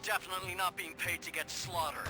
Definitely not being paid to get slaughtered.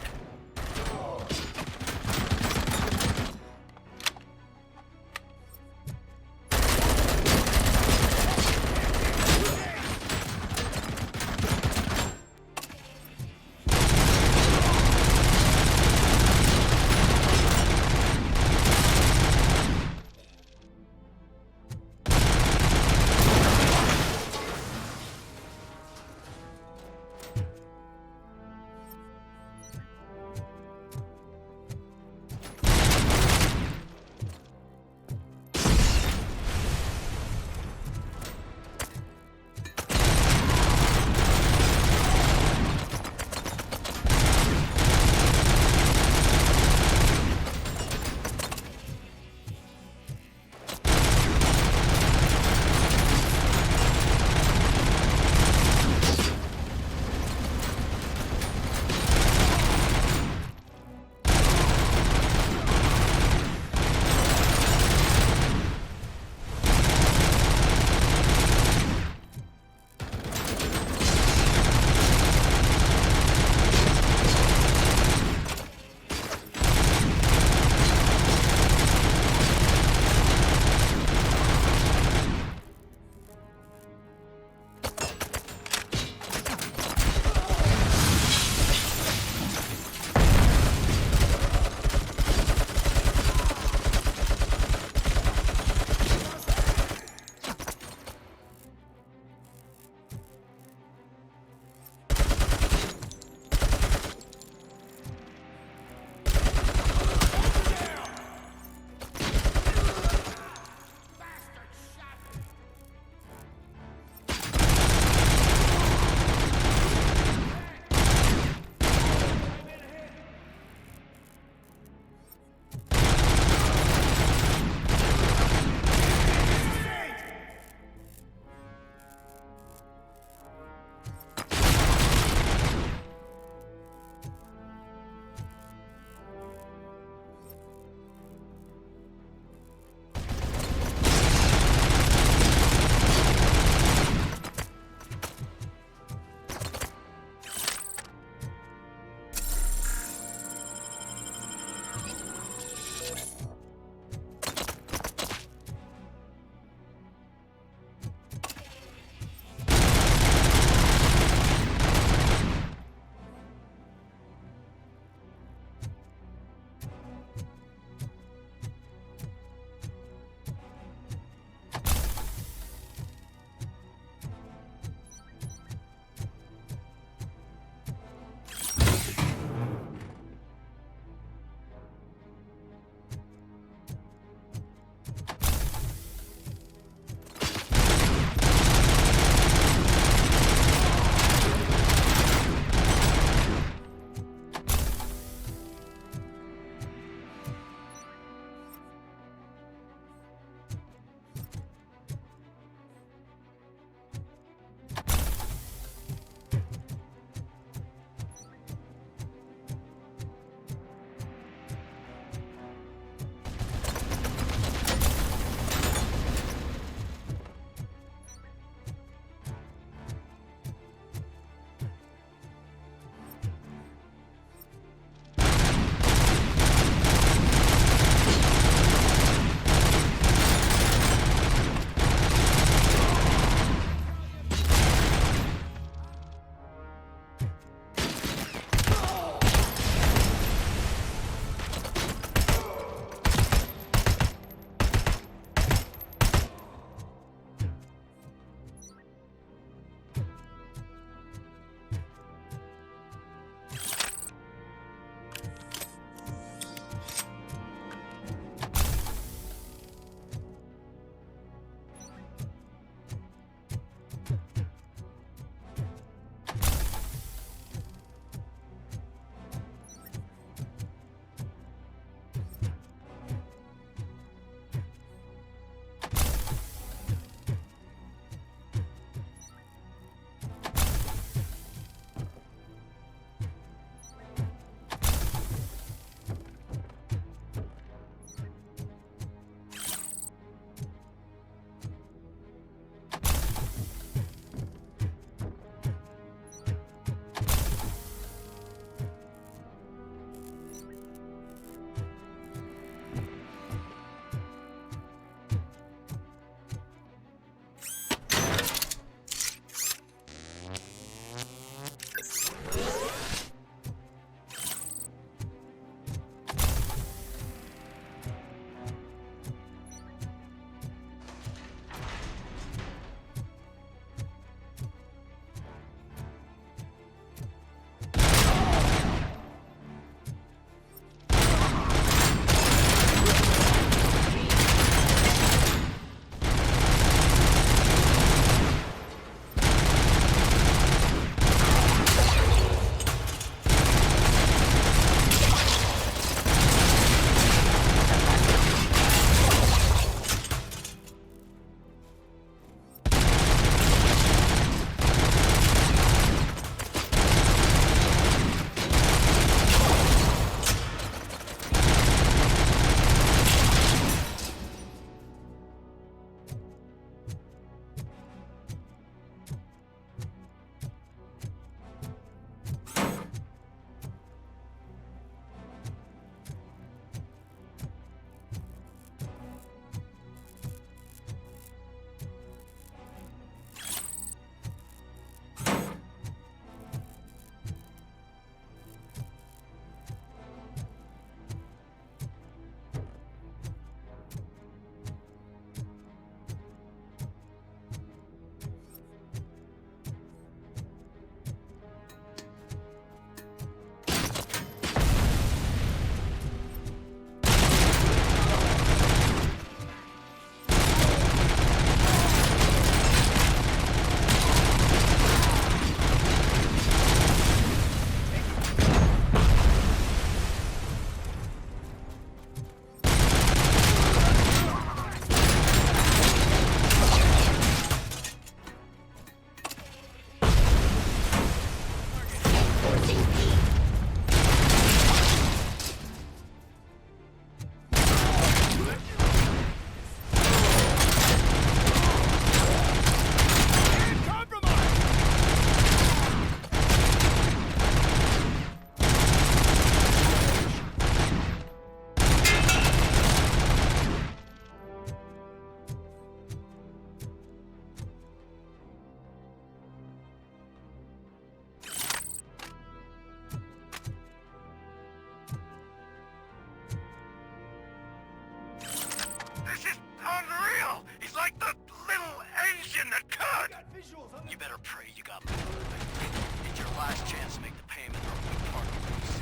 You better pray you got more of it. It's your last chance to make the payment or we part ways.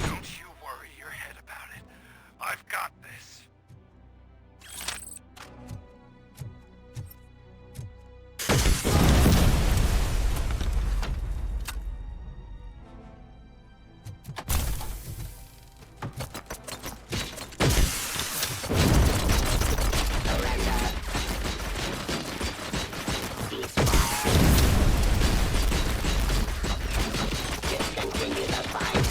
Don't you worry your head about it. I've got this. Discontinue the fight.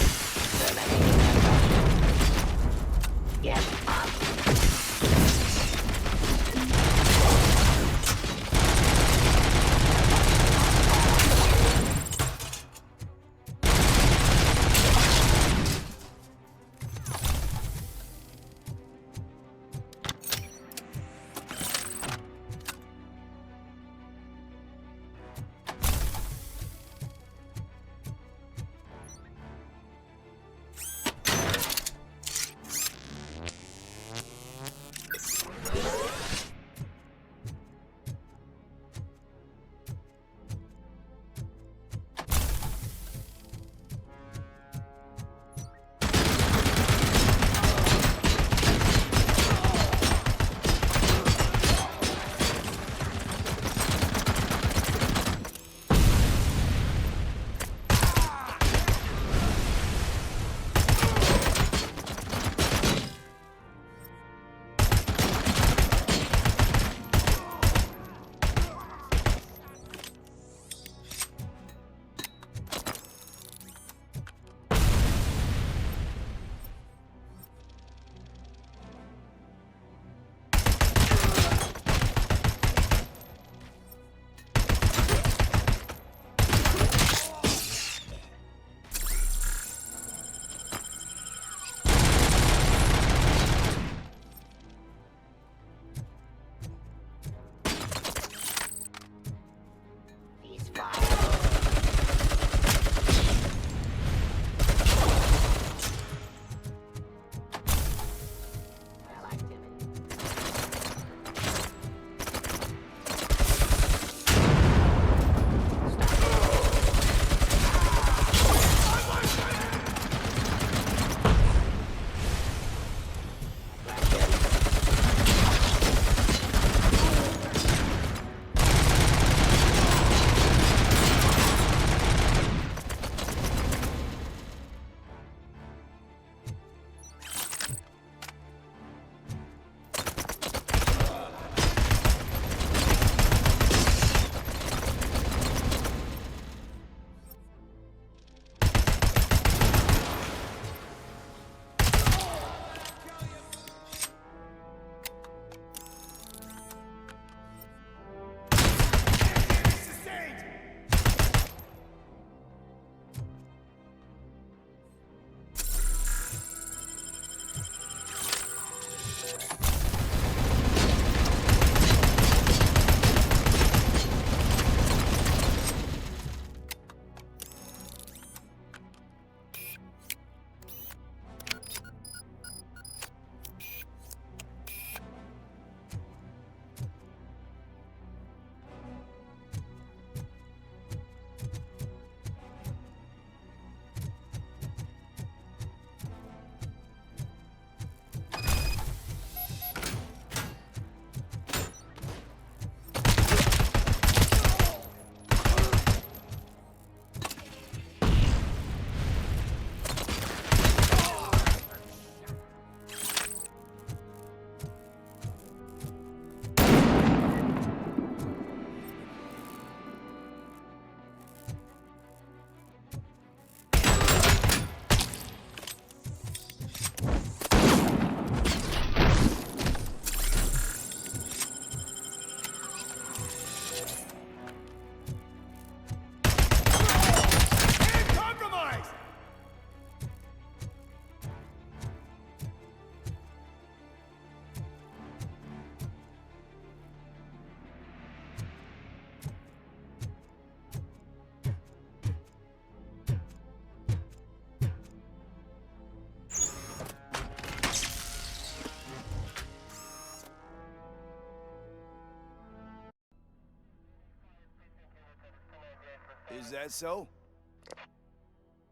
Is that so?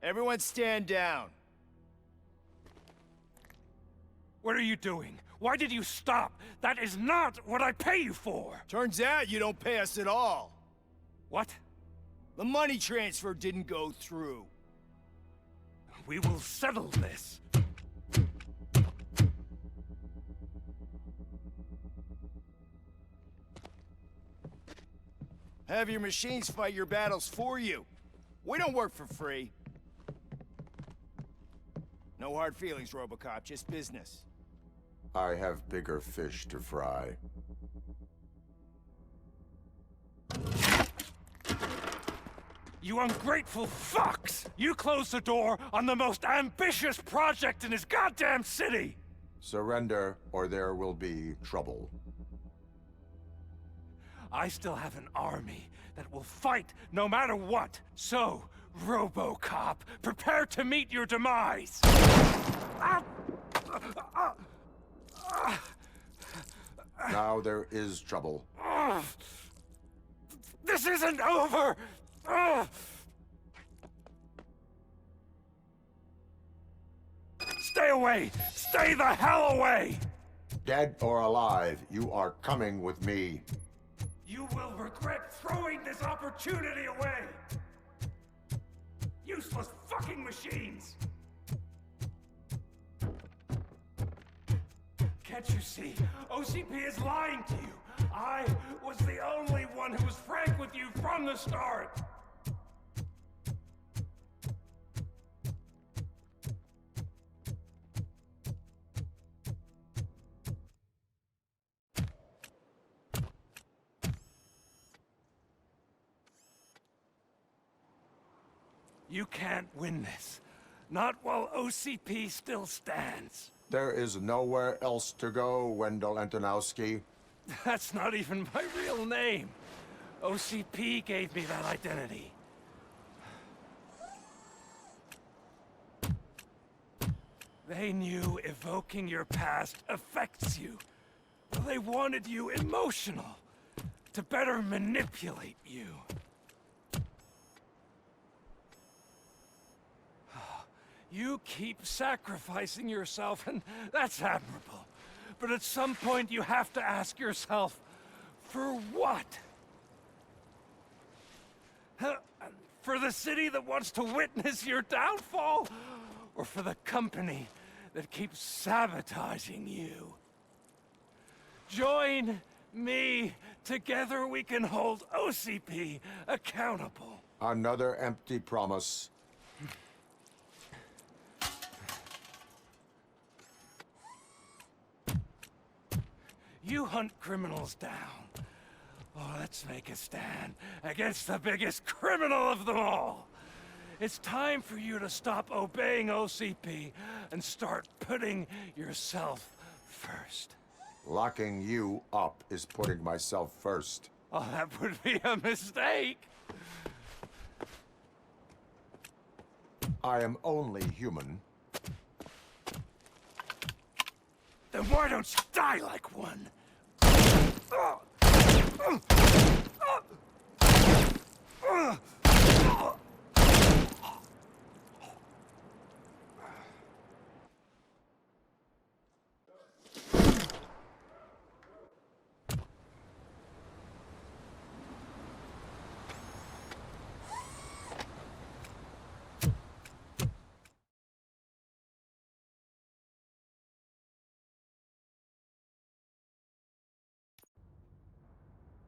Everyone stand down. What are you doing? Why did you stop? That is not what I pay you for! Turns out you don't pay us at all. What? The money transfer didn't go through. We will settle this. Have your machines fight your battles for you. We don't work for free. No hard feelings, RoboCop, just business. I have bigger fish to fry. You ungrateful fucks! You closed the door on the most ambitious project in this goddamn city! Surrender, or there will be trouble. I still have an army that will fight no matter what. So, RoboCop, prepare to meet your demise! Now there is trouble. This isn't over! Stay away! Stay the hell away! Dead or alive, you are coming with me. You will regret throwing this opportunity away! Useless fucking machines! Can't you see? OCP is lying to you! I was the only one who was frank with you from the start! You can't win this. Not while OCP still stands. There is nowhere else to go, Wendell Antonowski. That's not even my real name. OCP gave me that identity. They knew evoking your past affects you. They wanted you emotional, to better manipulate you. You keep sacrificing yourself, and that's admirable. But at some point, you have to ask yourself, for what? For the city that wants to witness your downfall? Or for the company that keeps sabotaging you? Join me. Together we can hold OCP accountable. Another empty promise. You hunt criminals down. Oh, let's make a stand against the biggest criminal of them all. It's time for you to stop obeying OCP and start putting yourself first. Locking you up is putting myself first. Oh, that would be a mistake. I am only human. Then why don't you die like one?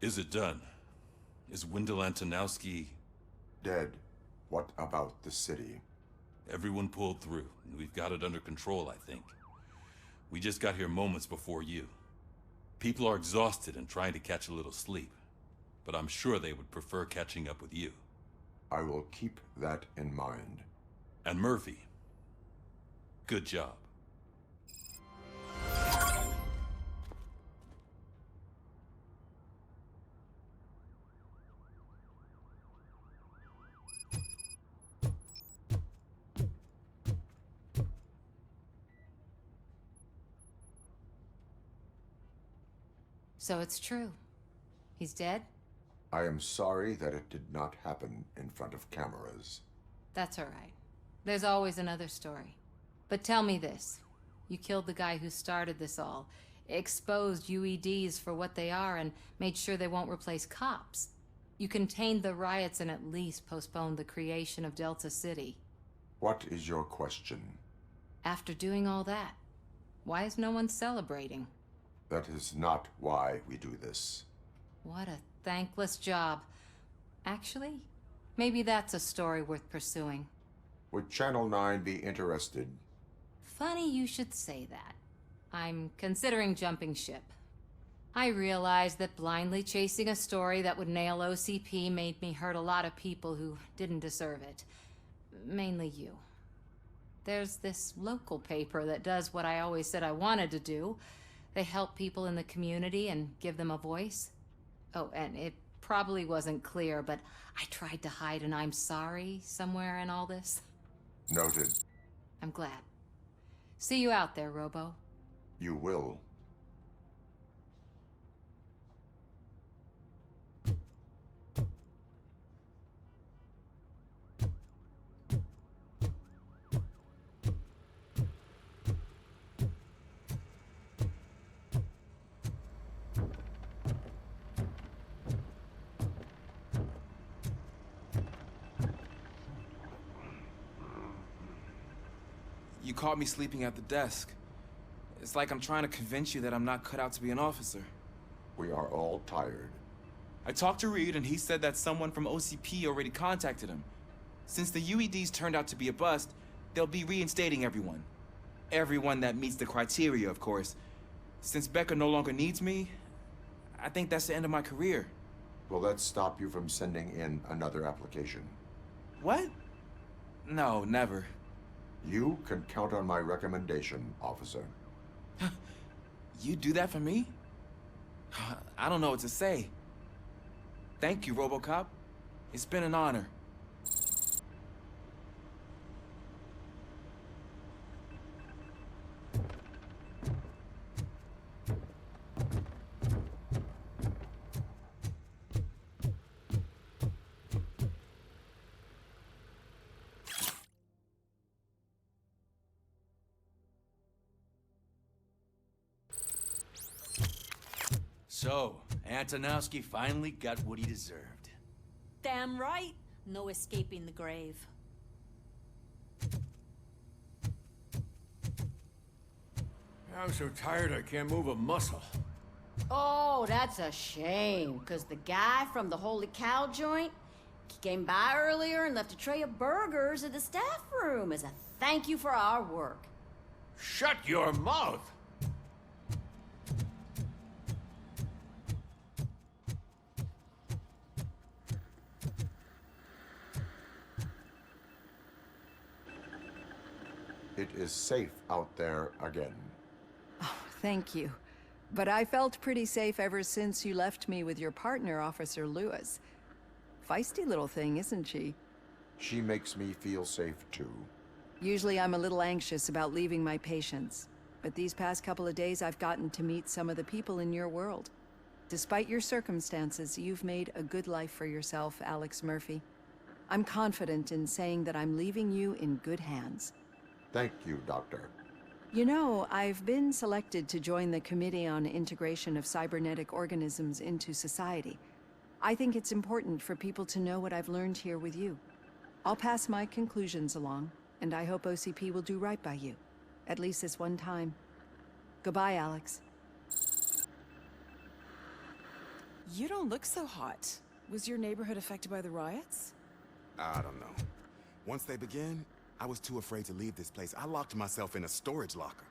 Is it done? Is Wendell Antonowski... Dead. What about the city? Everyone pulled through, and we've got it under control, I think. We just got here moments before you. People are exhausted and trying to catch a little sleep, but I'm sure they would prefer catching up with you. I will keep that in mind. And Murphy, good job. So it's true. He's dead? I am sorry that it did not happen in front of cameras. That's all right. There's always another story. But tell me this. You killed the guy who started this all, exposed UEDs for what they are, and made sure they won't replace cops. You contained the riots and at least postponed the creation of Delta City. What is your question? After doing all that, why is no one celebrating? That is not why we do this. What a thankless job. Actually, maybe that's a story worth pursuing. Would Channel 9 be interested? Funny you should say that. I'm considering jumping ship. I realized that blindly chasing a story that would nail OCP made me hurt a lot of people who didn't deserve it. Mainly you. There's this local paper that does what I always said I wanted to do. They help people in the community and give them a voice. Oh, and it probably wasn't clear, but I tried to hide an I'm sorry somewhere in all this. Noted. I'm glad. See you out there, Robo. You will. You caught me sleeping at the desk. It's like I'm trying to convince you that I'm not cut out to be an officer. We are all tired. I talked to Reed and he said that someone from OCP already contacted him. Since the UEDs turned out to be a bust, they'll be reinstating everyone. Everyone that meets the criteria, of course. Since Becca no longer needs me, I think that's the end of my career. Will that stop you from sending in another application? What? No, never. You can count on my recommendation, officer. You do that for me? I don't know what to say. Thank you, RoboCop. It's been an honor. So, Antonowski finally got what he deserved. Damn right. No escaping the grave. I'm so tired I can't move a muscle. Oh, that's a shame, because the guy from the Holy Cow joint, he came by earlier and left a tray of burgers in the staff room as a thank you for our work. Shut your mouth! It is safe out there again. Thank you. But I felt pretty safe ever since you left me with your partner, Officer Lewis. Feisty little thing, isn't she? She makes me feel safe too. Usually I'm a little anxious about leaving my patients, but these past couple of days I've gotten to meet some of the people in your world. Despite your circumstances, you've made a good life for yourself, Alex Murphy. I'm confident in saying that I'm leaving you in good hands. Thank you, Doctor. You know, I've been selected to join the Committee on Integration of Cybernetic Organisms into Society. I think it's important for people to know what I've learned here with you. I'll pass my conclusions along, and I hope OCP will do right by you. At least this one time. Goodbye, Alex. You don't look so hot. Was your neighborhood affected by the riots? I don't know. Once they begin, I was too afraid to leave this place. I locked myself in a storage locker.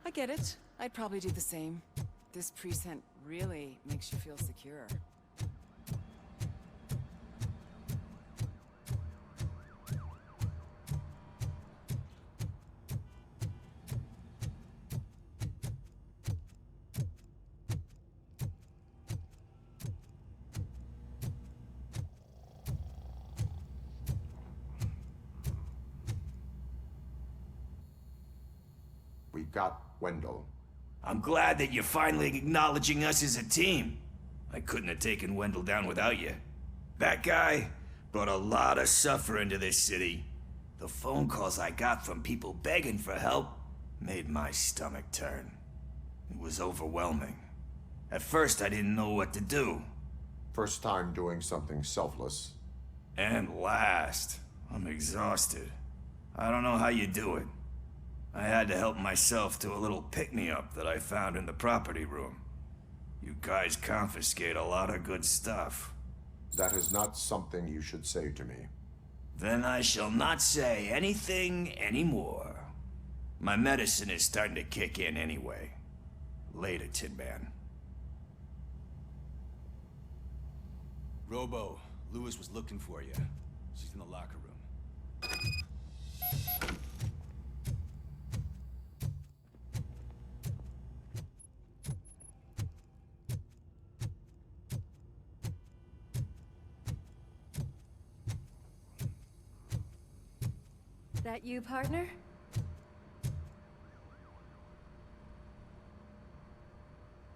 I get it. I'd probably do the same. This precinct really makes you feel secure. We got Wendell. I'm glad that you're finally acknowledging us as a team. I couldn't have taken Wendell down without you. That guy brought a lot of suffering to this city. The phone calls I got from people begging for help made my stomach turn. It was overwhelming. At first, I didn't know what to do. First time doing something selfless. And last, I'm exhausted. I don't know how you do it. I had to help myself to a little pick-me-up that I found in the property room. You guys confiscate a lot of good stuff. That is not something you should say to me. Then I shall not say anything anymore. My medicine is starting to kick in anyway. Later, Tin Man. Robo, Lewis was looking for you. She's in the locker room. That you, partner?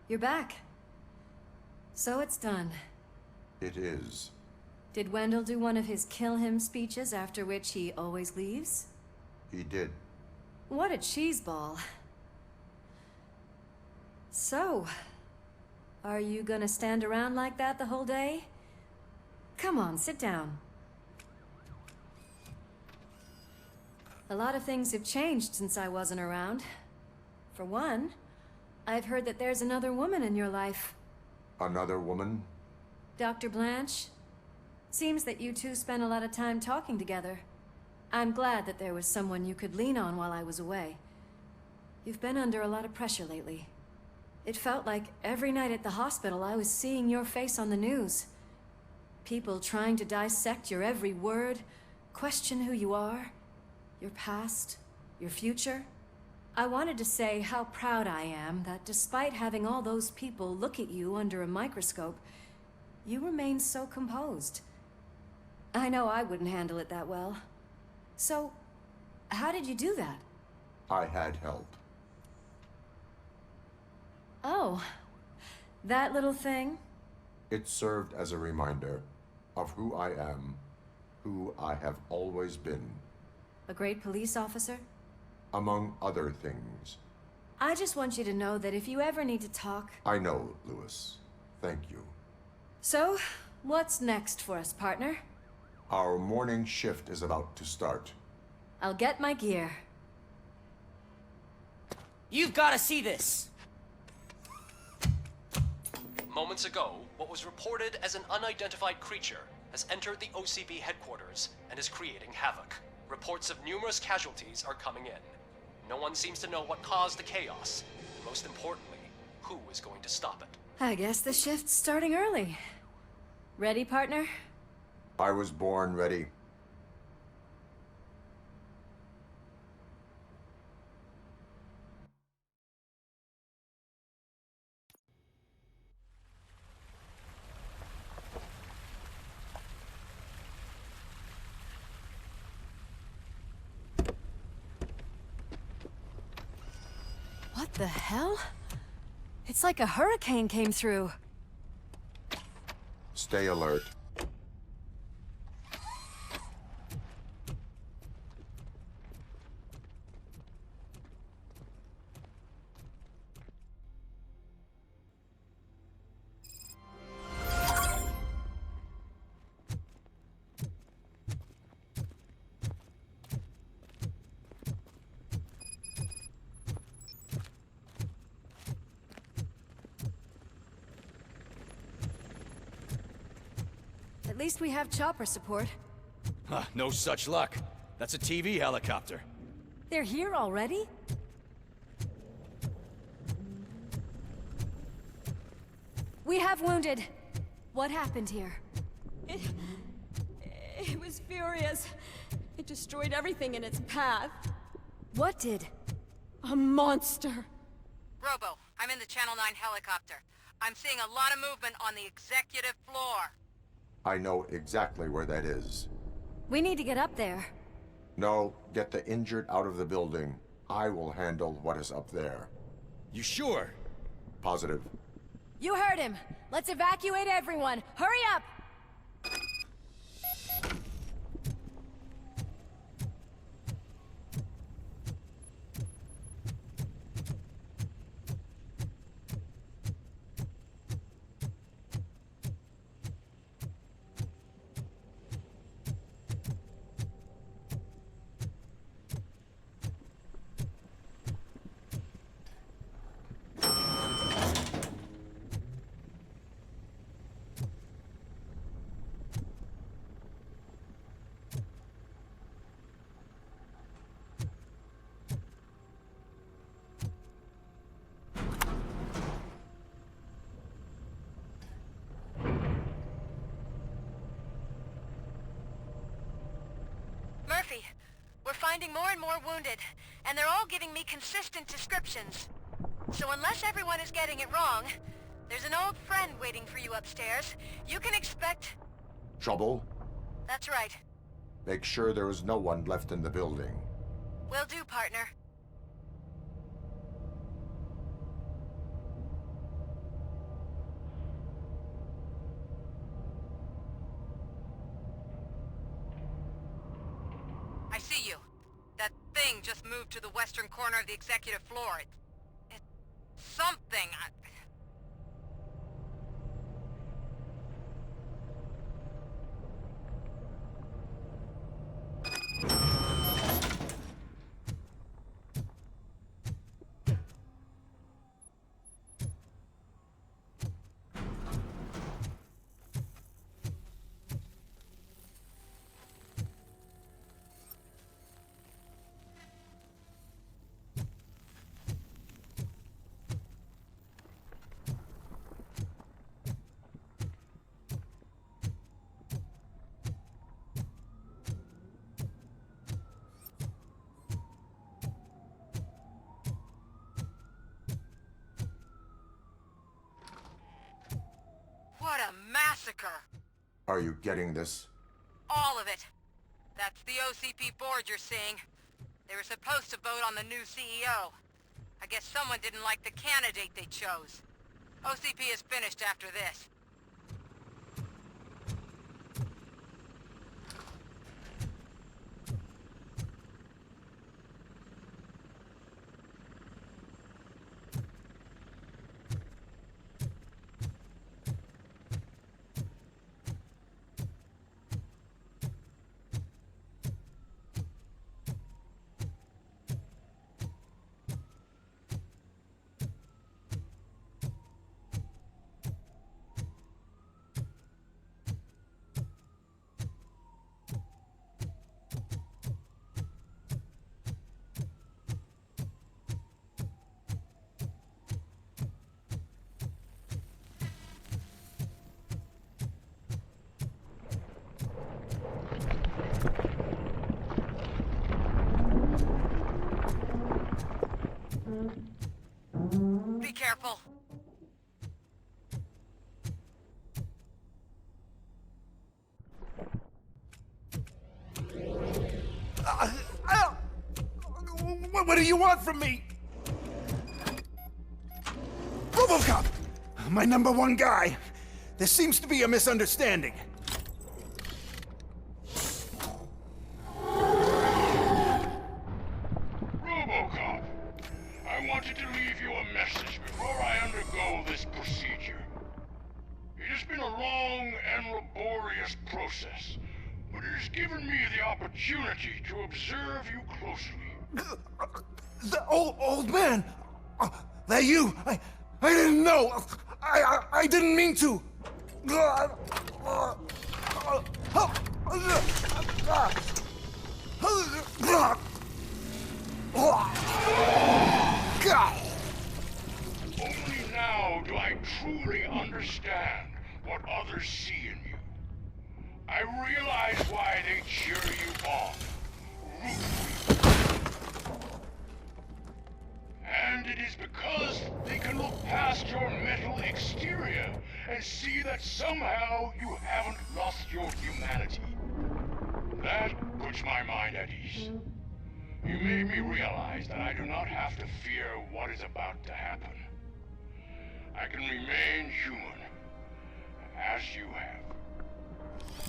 You're back. So it's done. It is. Did Wendell do one of his kill him speeches after which he always leaves? He did. What a cheeseball. So, are you gonna stand around like that the whole day? Come on, sit down. A lot of things have changed since I wasn't around. For one, I've heard that there's another woman in your life. Another woman? Dr. Blanche? Seems that you two spent a lot of time talking together. I'm glad that there was someone you could lean on while I was away. You've been under a lot of pressure lately. It felt like every night at the hospital I was seeing your face on the news. People trying to dissect your every word, question who you are, your past, your future. I wanted to say how proud I am that despite having all those people look at you under a microscope, you remain so composed. I know I wouldn't handle it that well. So, how did you do that? I had help. Oh, that little thing? It served as a reminder of who I am, who I have always been. A great police officer? Among other things. I just want you to know that if you ever need to talk... I know, Lewis. Thank you. So, what's next for us, partner? Our morning shift is about to start. I'll get my gear. You've got to see this! Moments ago, what was reported as an unidentified creature has entered the OCP headquarters and is creating havoc. Reports of numerous casualties are coming in. No one seems to know what caused the chaos. And most importantly, who is going to stop it. I guess the shift's starting early. Ready, partner? I was born ready. What the hell? It's like a hurricane came through. Stay alert. At least we have chopper support. Huh, no such luck. That's a TV helicopter. They're here already? We have wounded. What happened here? It was furious. It destroyed everything in its path. What did? A monster. Robo, I'm in the Channel 9 helicopter. I'm seeing a lot of movement on the executive floor. I know exactly where that is. We need to get up there. No, get the injured out of the building. I will handle what is up there. You sure? Positive. You heard him. Let's evacuate everyone. Hurry up! Murphy, we're finding more and more wounded, and they're all giving me consistent descriptions. So unless everyone is getting it wrong, there's an old friend waiting for you upstairs. You can expect... Trouble? That's right. Make sure there is no one left in the building. Will do, partner. I see you. That thing just moved to the western corner of the executive floor. It's something. What a massacre! Are you getting this? All of it. That's the OCP board you're seeing. They were supposed to vote on the new CEO. I guess someone didn't like the candidate they chose. OCP is finished after this. Be careful. What do you want from me? RoboCop! My #1 guy. There seems to be a misunderstanding. RoboCop, I wanted to leave you a message before I undergo this procedure. It has been a long and laborious process, but it has given me the opportunity to observe you closely. The old man! That you! I didn't know! I didn't mean to! Only now do I truly understand what others see in you. I realize why they cheer you on, root for you. And it is because they can look past your metal exterior and see that somehow you haven't lost your humanity. That puts my mind at ease. You made me realize that I do not have to fear what is about to happen. I I can remain human, as you have.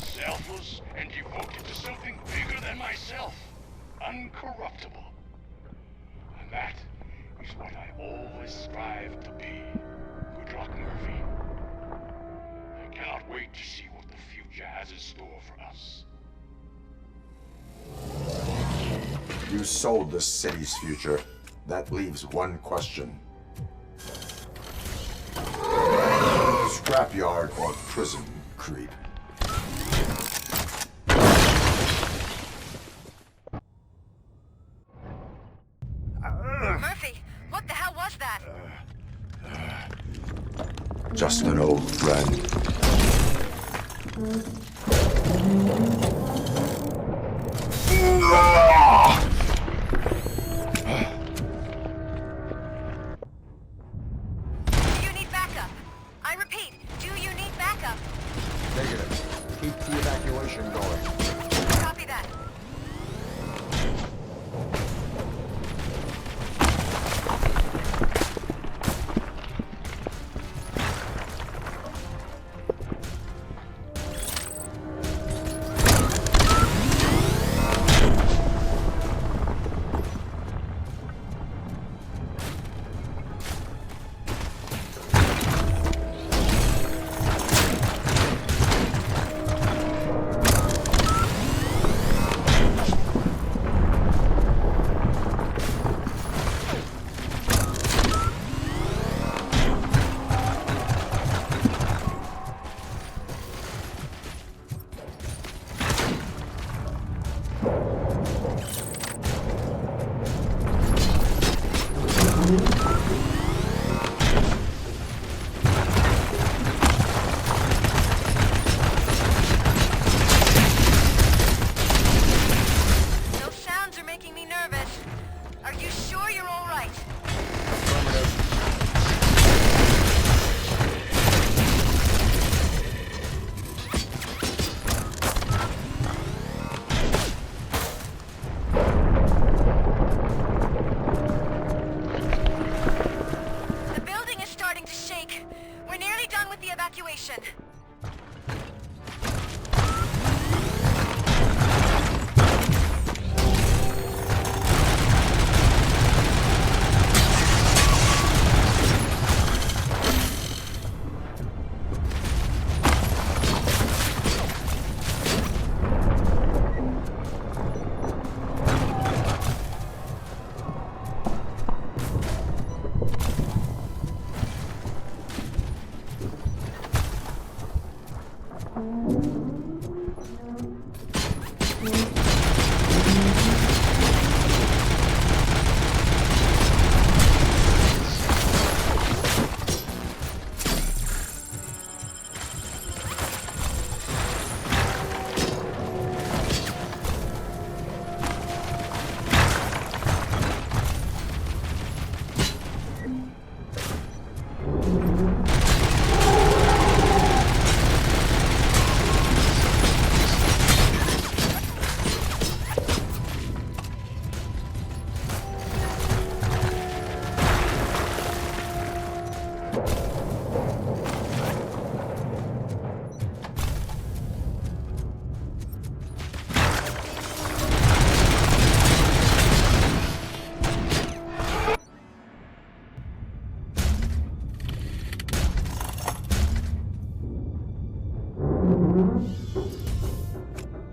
Selfless and devoted to something bigger than myself. Uncorruptible. And that is what I always strive to be. Good luck, Murphy. I cannot wait to see what the future has in store for us. You sold the city's future. That leaves one question. Scrapyard or prison, creep? Murphy, what the hell was that? Just an old friend. Do you need backup? I repeat, do you need backup? Negative. Keep the evacuation going. Copy that.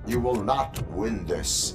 You will not win this.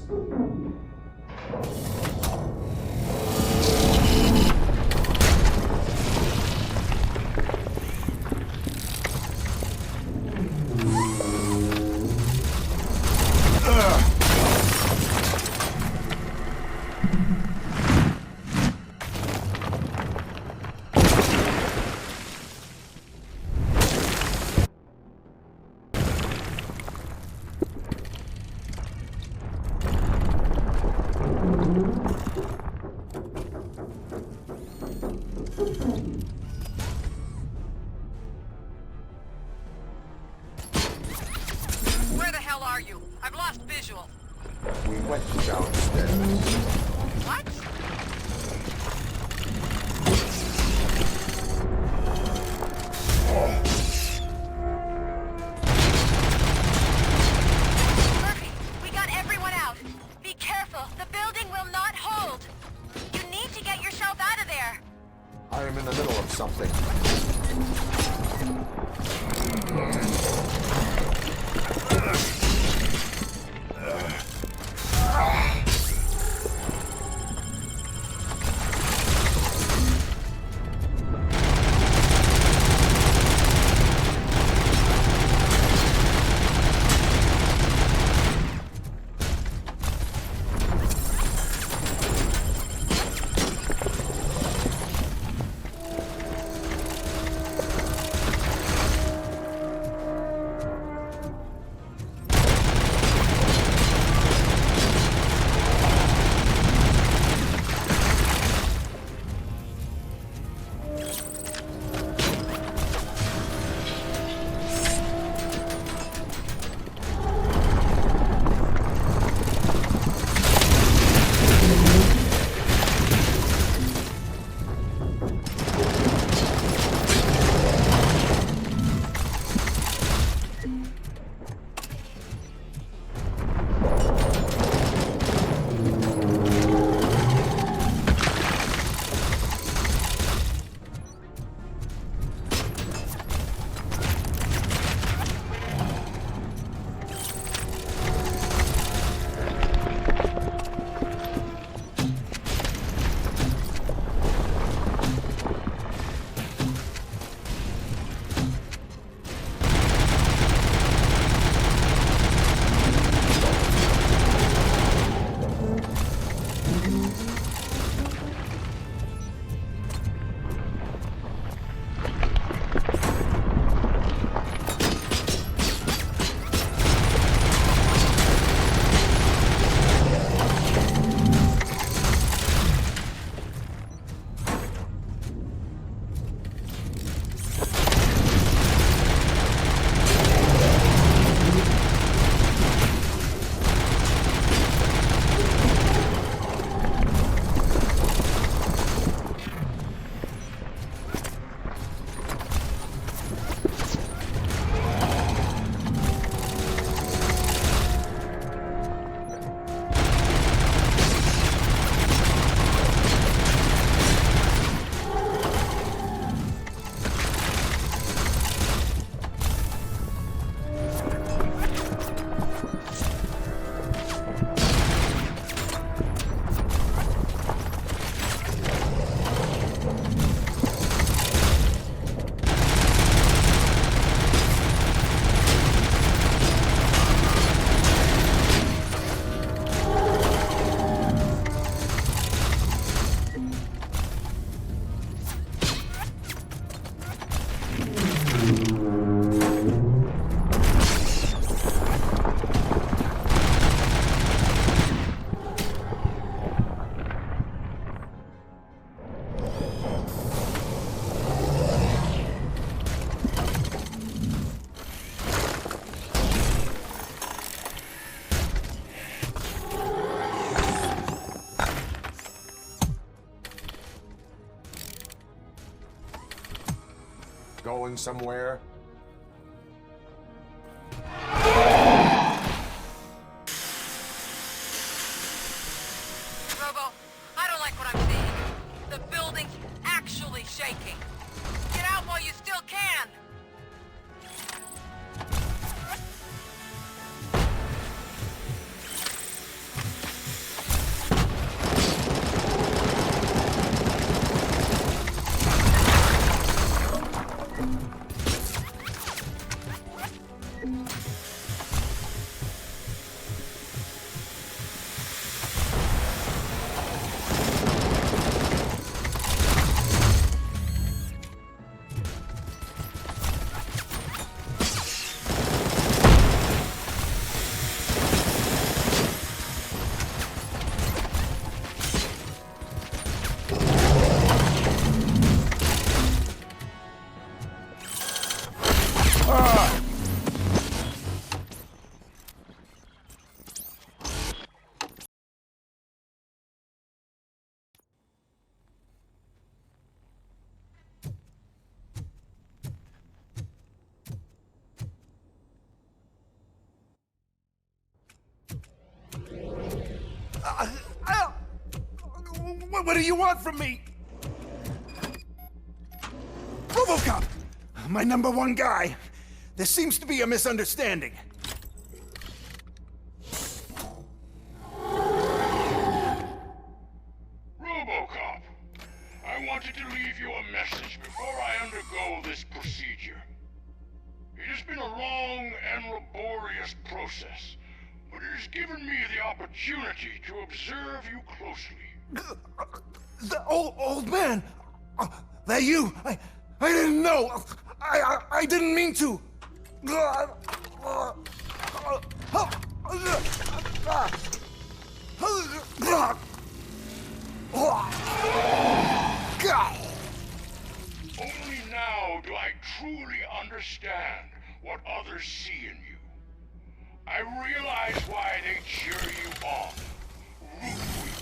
Where the hell are you? I've lost visual. We went downstairs. What? going somewhere? Robo, I don't like what I'm seeing. The building's actually shaking. Get out while you still can! What do you want from me? RoboCop! My #1 guy. There seems to be a misunderstanding. RoboCop, I wanted to leave you a message before I undergo this procedure. It has been a long and laborious process, but it has given me the opportunity to observe you closely. The old man! That you? I didn't know! I didn't mean to! Only now do I truly understand what others see in you. I realize why they cheer you on, root for you.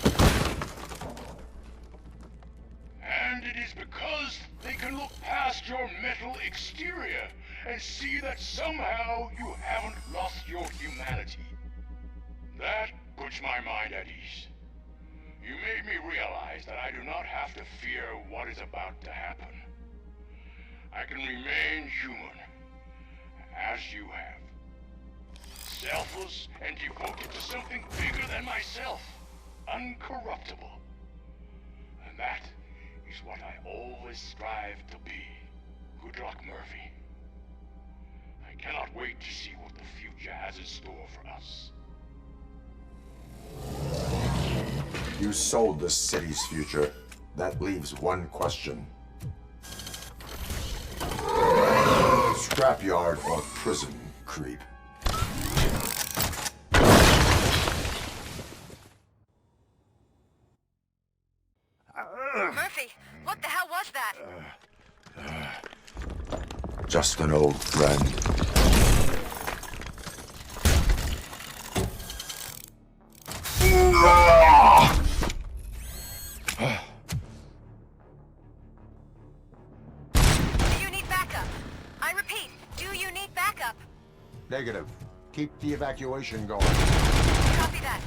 And it is because they can look past your metal exterior and see that somehow you haven't lost your humanity. That puts my mind at ease. You made me realize that I do not have to fear what is about to happen. I can remain human, as you have. Selfless and devoted to something bigger than myself. Uncorruptible. And that is what I always strive to be. Good luck, Murphy. I cannot wait to see what the future has in store for us. You sold the city's future. That leaves one question. Scrapyard or prison, creep? Murphy, what the hell was that? Just an old friend. Do you need backup? I repeat, do you need backup? Negative. Keep the evacuation going. Copy that.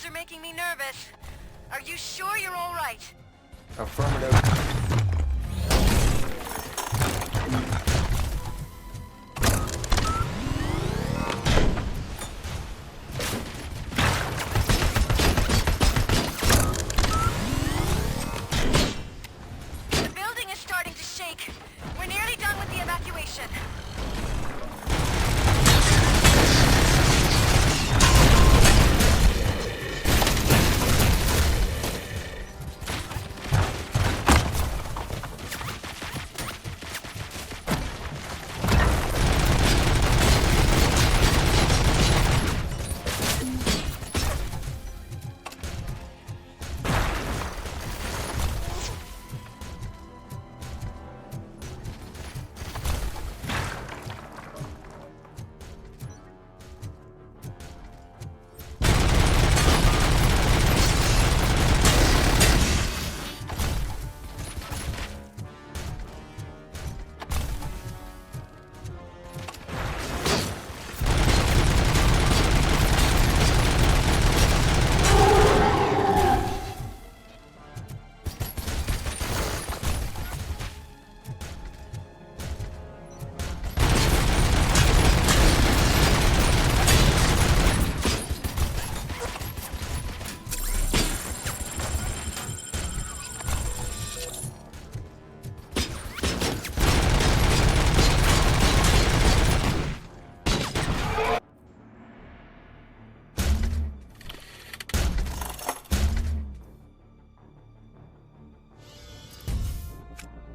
Are making me nervous. Are you sure you're all right? Affirmative. location.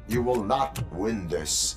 You will not win this.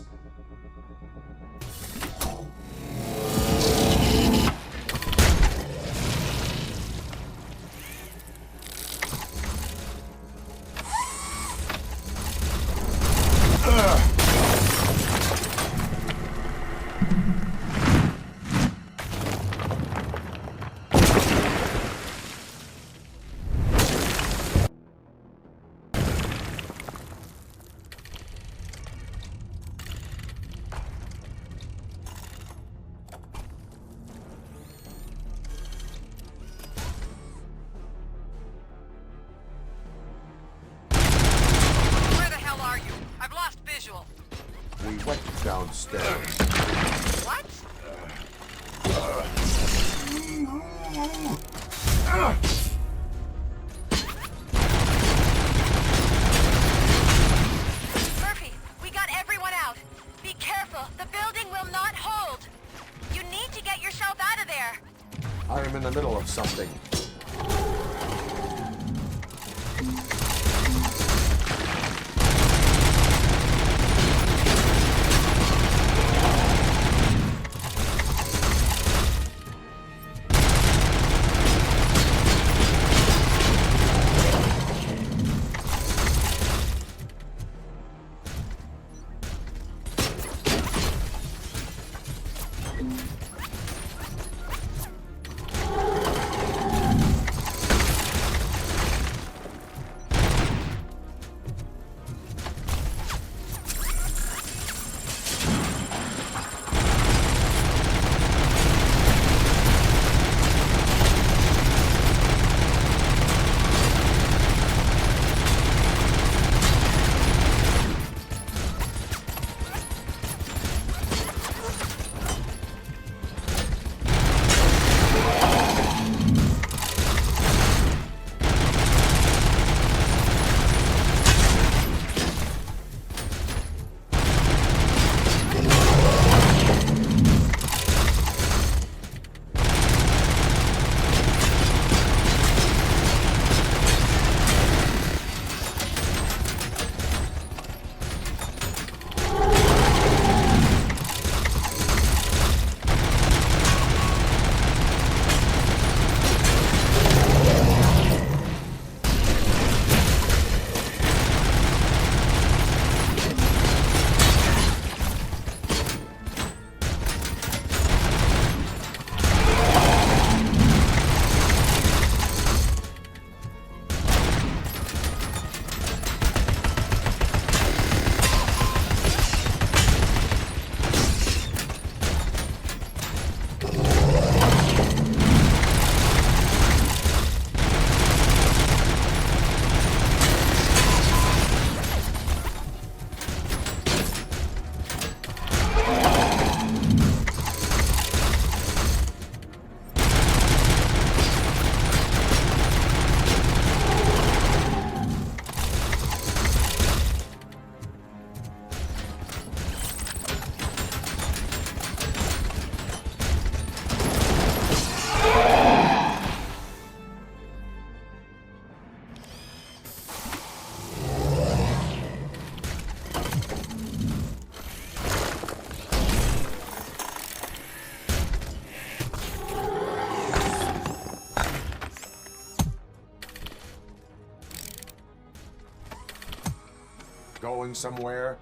We went downstairs. What? Murphy, we got everyone out. Be careful. The building will not hold. You need to get yourself out of there. I am in the middle of something. going somewhere?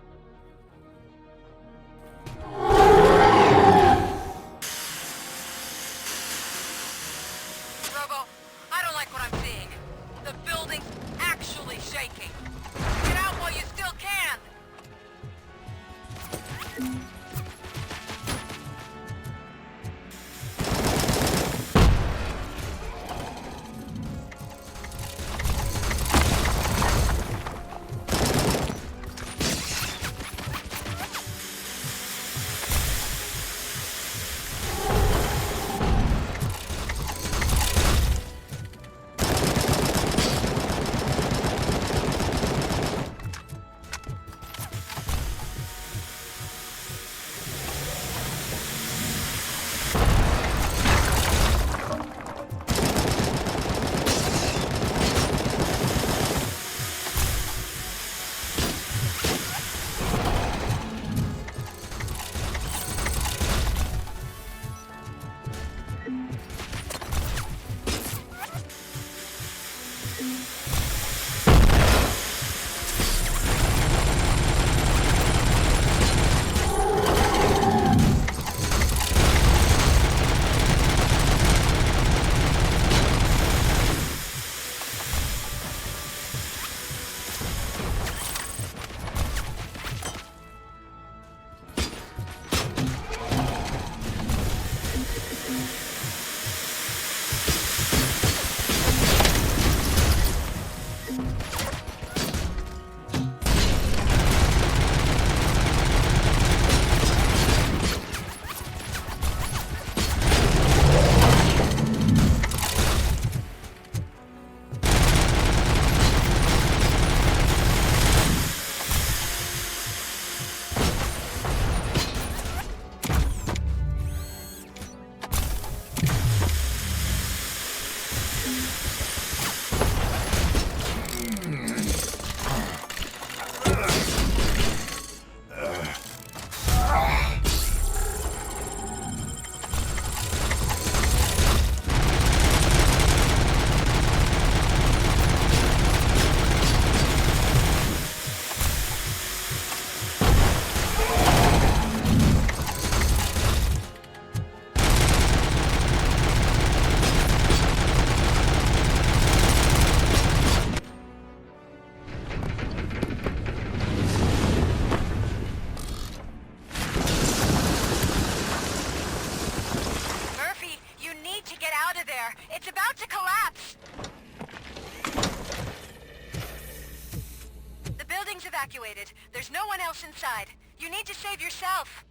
Robo, I don't like what I'm seeing. The building's actually shaking. Get out while you still can! It's about to collapse! The building's evacuated. There's no one else inside. You need to save yourself.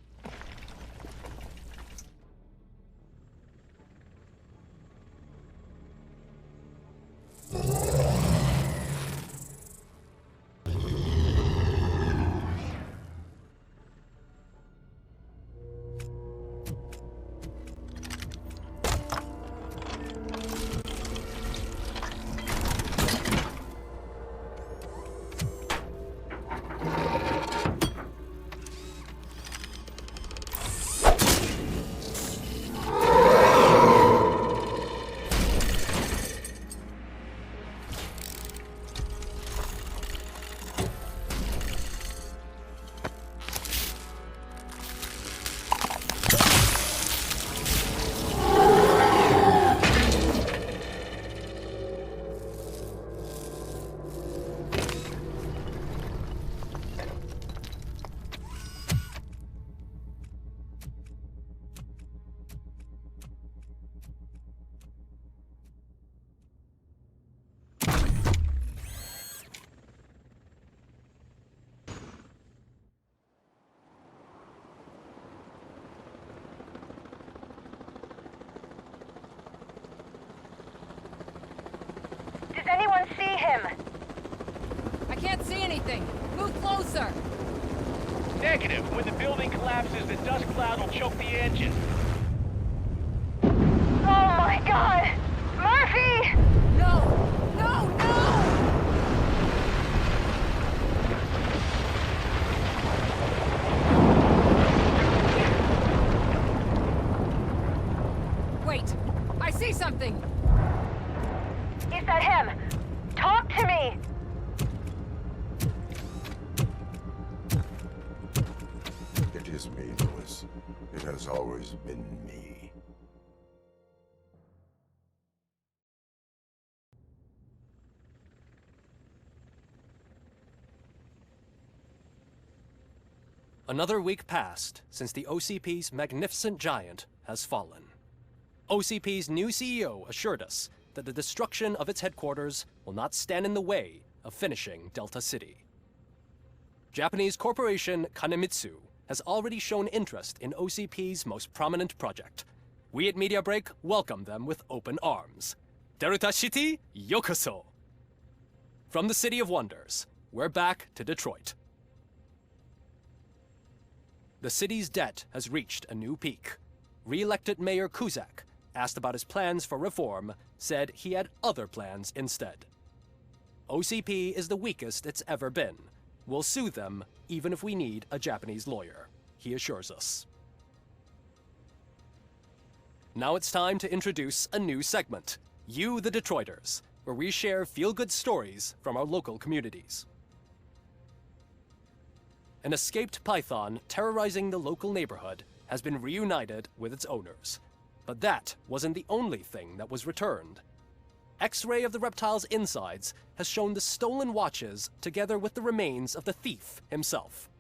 Does anyone see him? I can't see anything. Move closer. Negative. When the building collapses, the dust cloud will choke the engine. Oh my god! Murphy! No! No! No! Wait! I see something! Is that him? Talk to me! is me, Lewis. It has always been me. Another week passed since the OCP's magnificent giant has fallen. OCP's new CEO assured us that the destruction of its headquarters will not stand in the way of finishing Delta City. Japanese corporation Kanemitsu has already shown interest in OCP's most prominent project. We at Media Break welcome them with open arms. Delta City, yokoso! From the City of Wonders, we're back to Detroit. The city's debt has reached a new peak. Re-elected Mayor Cusack, asked about his plans for reform, said he had other plans instead. OCP is the weakest it's ever been. We'll sue them even if we need a Japanese lawyer, he assures us. Now it's time to introduce a new segment, You the Detroiters, where we share feel-good stories from our local communities. An escaped python terrorizing the local neighborhood has been reunited with its owners. But that wasn't the only thing that was returned. X-ray of the reptile's insides has shown the stolen watches together with the remains of the thief himself.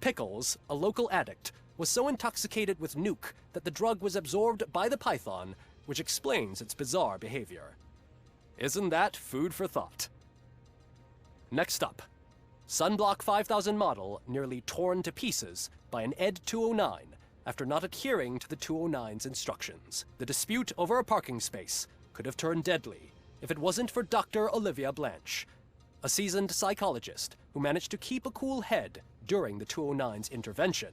Pickles, a local addict, was so intoxicated with nuke that the drug was absorbed by the python, which explains its bizarre behavior. Isn't that food for thought? Next up, Sunblock 5000 model nearly torn to pieces by an ED 209 after not adhering to the 209's instructions. The dispute over a parking space could have turned deadly if it wasn't for Dr. Olivia Blanche, a seasoned psychologist who managed to keep a cool head during the 209's intervention.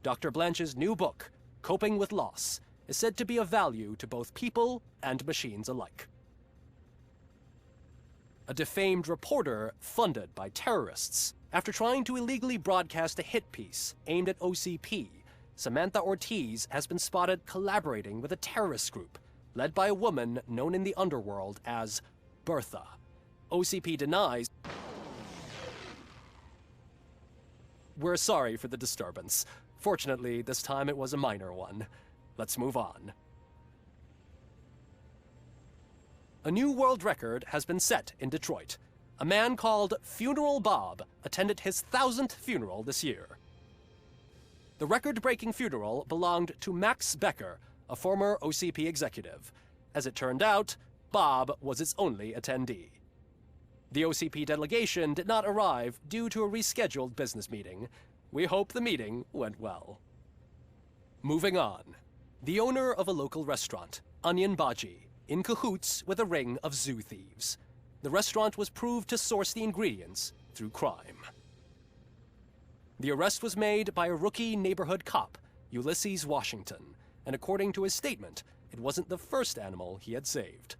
Dr. Blanche's new book, Coping with Loss, is said to be of value to both people and machines alike. A defamed reporter funded by terrorists. After trying to illegally broadcast a hit piece aimed at OCP, Samantha Ortiz has been spotted collaborating with a terrorist group led by a woman known in the underworld as Bertha. OCP denies. We're sorry for the disturbance. Fortunately, this time it was a minor one. Let's move on. A new world record has been set in Detroit. A man called Funeral Bob attended his 1000th funeral this year. The record-breaking funeral belonged to Max Becker, a former OCP executive. As it turned out, Bob was its only attendee. The OCP delegation did not arrive due to a rescheduled business meeting. We hope the meeting went well. Moving on. The owner of a local restaurant, Onion Baji, in cahoots with a ring of zoo thieves. The restaurant was proved to source the ingredients through crime. The arrest was made by a rookie neighborhood cop, Ulysses Washington, and according to his statement, it wasn't the first animal he had saved.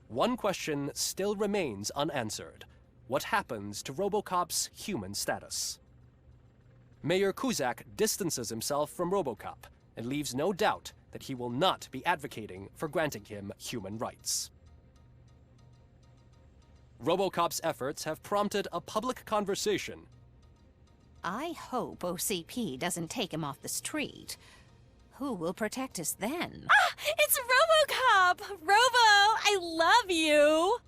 One question still remains unanswered. What happens to RoboCop's human status? Mayor Cusack distances himself from RoboCop and leaves no doubt that he will not be advocating for granting him human rights. RoboCop's efforts have prompted a public conversation. I hope OCP doesn't take him off the street. Who will protect us then? Ah! It's RoboCop! Robo, I love you!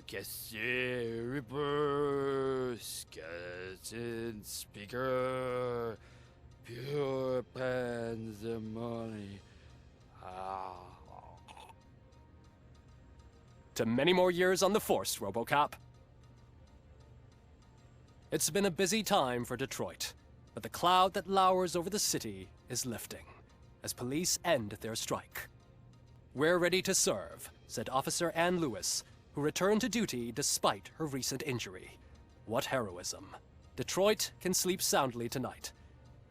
Cassier, Reaper, skeleton, speaker, pure pandemonium. To many more years on the force, RoboCop. It's been a busy time for Detroit, but the cloud that lowers over the city is lifting as police end their strike. We're ready to serve, said Officer Ann Lewis, who returned to duty despite her recent injury. What heroism. Detroit can sleep soundly tonight.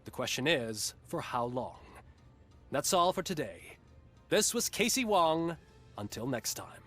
The question is, for how long? That's all for today. This was Casey Wong. Until next time.